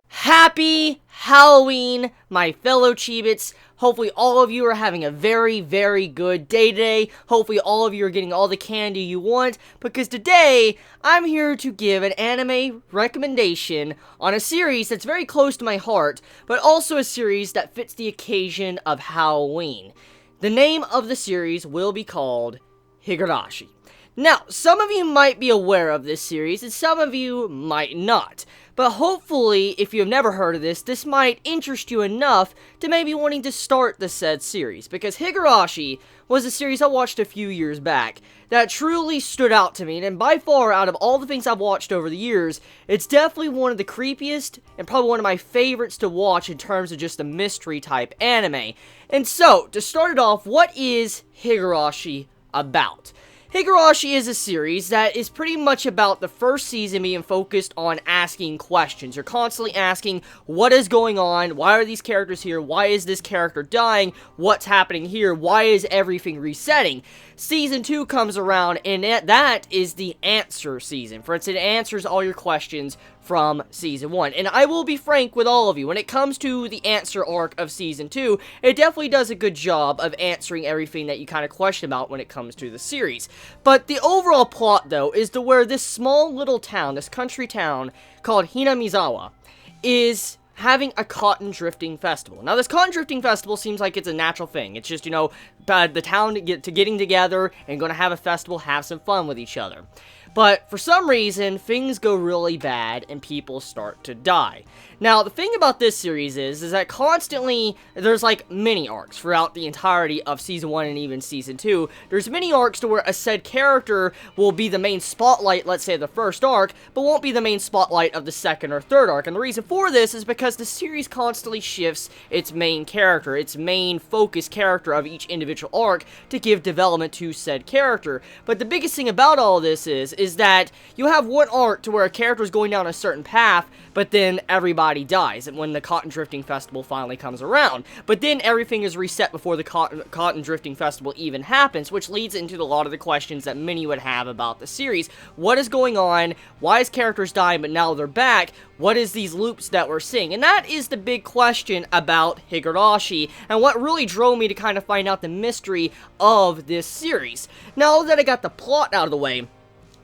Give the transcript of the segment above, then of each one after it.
Happy Halloween, my fellow Chibits. Hopefully all of you are having a very, very good day today. Hopefully all of you are getting all the candy you want, because today I'm here to give an anime recommendation on a series that's very close to my heart, but also a series that fits the occasion of Halloween. The name of the series will be called Higurashi. Now, some of you might be aware of this series, and some of you might not. But hopefully, if you have never heard of this might interest you enough to maybe wanting to start the said series. Because Higurashi was a series I watched a few years back that truly stood out to me. And by far, out of all the things I've watched over the years, it's definitely one of the creepiest and probably one of my favorites to watch in terms of just a mystery type anime. And so, to start it off, what is Higurashi about? Higurashi is a series that is pretty much about the first season being focused on asking questions. You're constantly asking, what is going on? Why are these characters here? Why is this character dying? What's happening here? Why is everything resetting? Season 2 comes around, and that is the answer season. For instance, it answers all your questions from Season 1. And I will be frank with all of you, when it comes to the answer arc of Season 2, it definitely does a good job of answering everything that you kind of question about when it comes to the series. But the overall plot, though, is to where this small little town, this country town called Hinamizawa, is having a cotton drifting festival. Now, this cotton drifting festival seems like it's a natural thing. It's just, the town getting together and going to have a festival, have some fun with each other. But for some reason, things go really bad and people start to die. Now, the thing about this series is that constantly, there's like mini arcs throughout the entirety of Season 1 and even Season 2. There's mini arcs to where a said character will be the main spotlight, let's say, of the first arc, but won't be the main spotlight of the second or third arc. And the reason for this is because the series constantly shifts its main character, its main focus character of each individual arc to give development to said character. But the biggest thing about all this is that you have one arc to where a character is going down a certain path, but then everybody dies and when the Cotton Drifting Festival finally comes around. But then everything is reset before the Cotton Drifting Festival even happens, which leads into a lot of the questions that many would have about the series. What is going on? Why is characters dying but now they're back? What is these loops that we're seeing? And that is the big question about Higurashi, and what really drove me to kind of find out the mystery of this series. Now that I got the plot out of the way,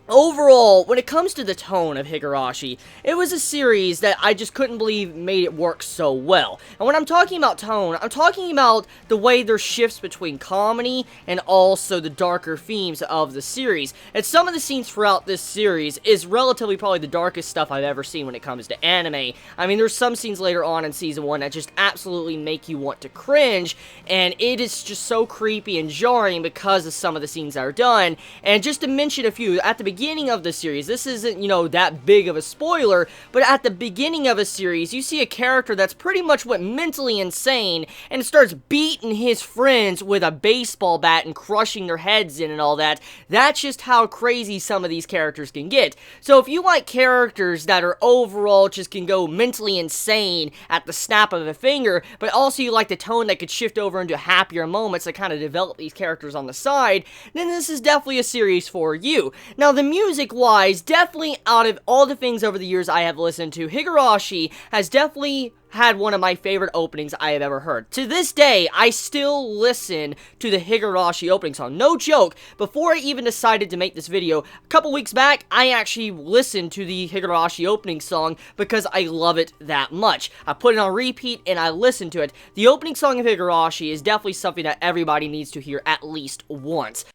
overall, when it comes to the tone of Higurashi, it was a series that I just couldn't believe made it work so well. And when I'm talking about tone, I'm talking about the way there's shifts between comedy and also the darker themes of the series. And some of the scenes throughout this series is relatively probably the darkest stuff I've ever seen when it comes to anime. I mean, there's some scenes later on in Season 1 that just absolutely make you want to cringe, and it is just so creepy and jarring because of some of the scenes that are done. And just to mention a few, at the beginning of the series, this isn't, that big of a spoiler, but at the beginning of a series, you see a character that's pretty much went mentally insane and starts beating his friends with a baseball bat and crushing their heads in and all that. That's just how crazy some of these characters can get. So if you like characters that are overall just can go mentally insane at the snap of a finger, but also you like the tone that could shift over into happier moments that kind of develop these characters on the side, then this is definitely a series for you. Now, the music-wise, definitely out of all the things over the years I have listened to, Higurashi has definitely had one of my favorite openings I have ever heard. To this day, I still listen to the Higurashi opening song. No joke, before I even decided to make this video, a couple weeks back, I actually listened to the Higurashi opening song because I love it that much. I put it on repeat and I listened to it. The opening song of Higurashi is definitely something that everybody needs to hear at least once.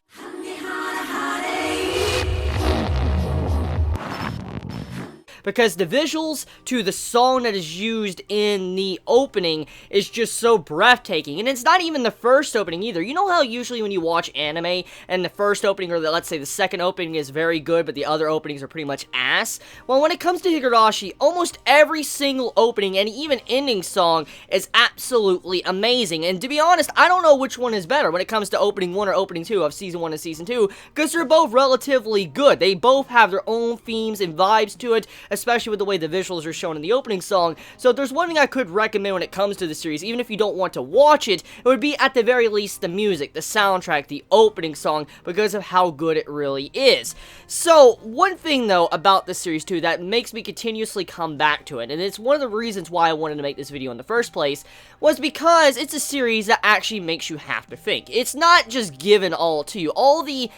Because the visuals to the song that is used in the opening is just so breathtaking. And it's not even the first opening either. You know how usually when you watch anime and the first opening or let's say the second opening is very good but the other openings are pretty much ass? Well, when it comes to Higurashi, almost every single opening and even ending song is absolutely amazing. And to be honest, I don't know which one is better when it comes to opening 1 or opening 2 of Season 1 and Season 2, because they're both relatively good. They both have their own themes and vibes to it, especially with the way the visuals are shown in the opening song. So if there's one thing I could recommend when it comes to the series, even if you don't want to watch it, it would be at the very least the music, the soundtrack, the opening song, because of how good it really is. So one thing though about this series too that makes me continuously come back to it, and it's one of the reasons why I wanted to make this video in the first place, was because it's a series that actually makes you have to think. It's not just given all to you. All the,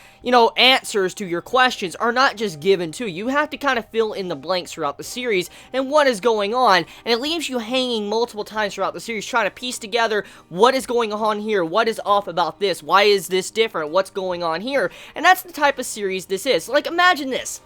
answers to your questions are not just given to you. You have to kind of fill in the blanks throughout the series and what is going on, and it leaves you hanging multiple times throughout the series trying to piece together what is going on here, what is off about this, why is this different, what's going on here, and that's the type of series this is. Like, imagine this.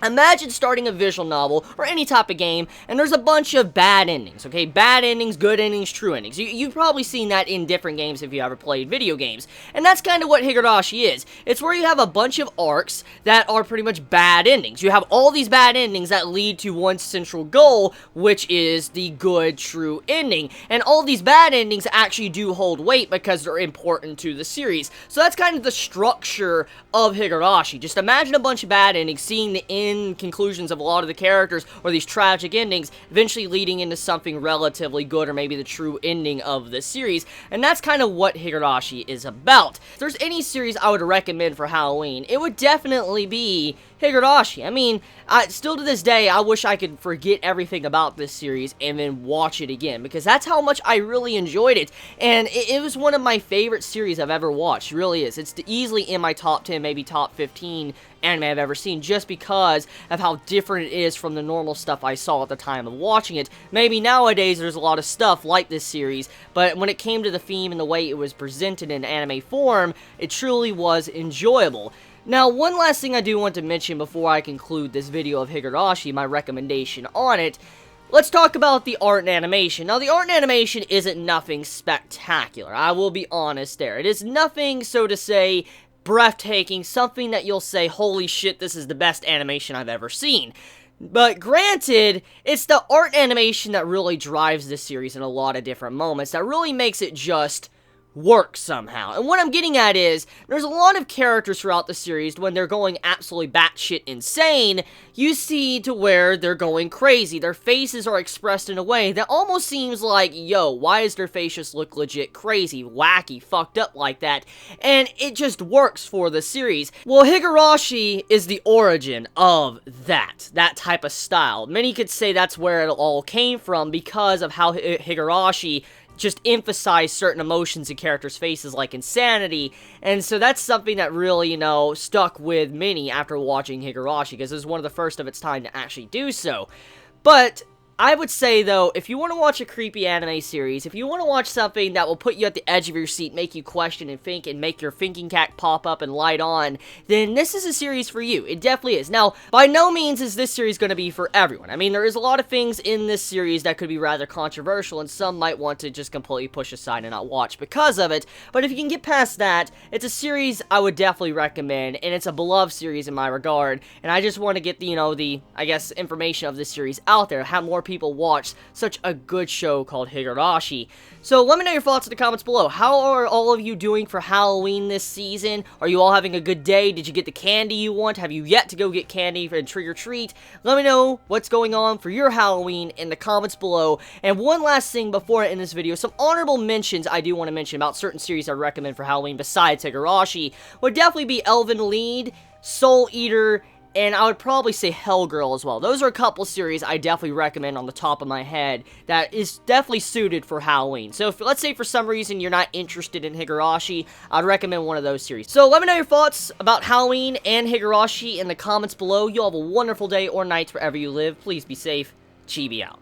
Imagine starting a visual novel, or any type of game, and there's a bunch of bad endings, okay? Bad endings, good endings, true endings. You've probably seen that in different games if you ever played video games. And that's kind of what Higurashi is. It's where you have a bunch of arcs that are pretty much bad endings. You have all these bad endings that lead to one central goal, which is the good, true ending. And all these bad endings actually do hold weight because they're important to the series. So that's kind of the structure of Higurashi. Just imagine a bunch of bad endings, seeing the end conclusions of a lot of the characters, or these tragic endings, eventually leading into something relatively good, or maybe the true ending of the series, and that's kind of what Higurashi is about. If there's any series I would recommend for Halloween, it would definitely be Higurashi. I mean, still to this day, I wish I could forget everything about this series and then watch it again, because that's how much I really enjoyed it, and it was one of my favorite series I've ever watched. It really is. It's easily in my top 10, maybe top 15 anime I've ever seen, just because of how different it is from the normal stuff I saw at the time of watching it. Maybe nowadays there's a lot of stuff like this series, but when it came to the theme and the way it was presented in anime form, it truly was enjoyable. Now, one last thing I do want to mention before I conclude this video of Higurashi, my recommendation on it. Let's talk about the art and animation. Now, the art and animation isn't nothing spectacular. I will be honest there. It is nothing, so to say, breathtaking, something that you'll say, holy shit, this is the best animation I've ever seen. But granted, it's the art animation that really drives this series in a lot of different moments, that really makes it just work somehow. And what I'm getting at is, there's a lot of characters throughout the series, when they're going absolutely batshit insane, you see to where they're going crazy. Their faces are expressed in a way that almost seems like, yo, why does their face just look legit crazy, wacky, fucked up like that? And it just works for the series. Well, Higurashi is the origin of that type of style. Many could say that's where it all came from, because of how Higurashi just emphasize certain emotions in characters' faces, like insanity, and so that's something that really, stuck with many after watching Higurashi, because it was one of the first of its time to actually do so. But I would say, though, if you want to watch a creepy anime series, if you want to watch something that will put you at the edge of your seat, make you question and think, and make your thinking cap pop up and light on, then this is a series for you. It definitely is. Now, by no means is this series going to be for everyone. I mean, there is a lot of things in this series that could be rather controversial, and some might want to just completely push aside and not watch because of it, but if you can get past that, it's a series I would definitely recommend, and it's a beloved series in my regard, and I just want to get the information of this series out there, have more people watch such a good show called Higurashi. So let me know your thoughts in the comments below. How are all of you doing for Halloween this season? Are you all having a good day? Did you get the candy you want? Have you yet to go get candy and trick or treat? Let me know what's going on for your Halloween in the comments below. And one last thing before I end this video, some honorable mentions I do want to mention about certain series I recommend for Halloween besides Higurashi would definitely be Elven Lied, Soul Eater, and I would probably say Hellgirl as well. Those are a couple series I definitely recommend on the top of my head that is definitely suited for Halloween. So if, let's say for some reason you're not interested in Higurashi, I'd recommend one of those series. So let me know your thoughts about Halloween and Higurashi in the comments below. You all have a wonderful day or night wherever you live. Please be safe. Chibi out.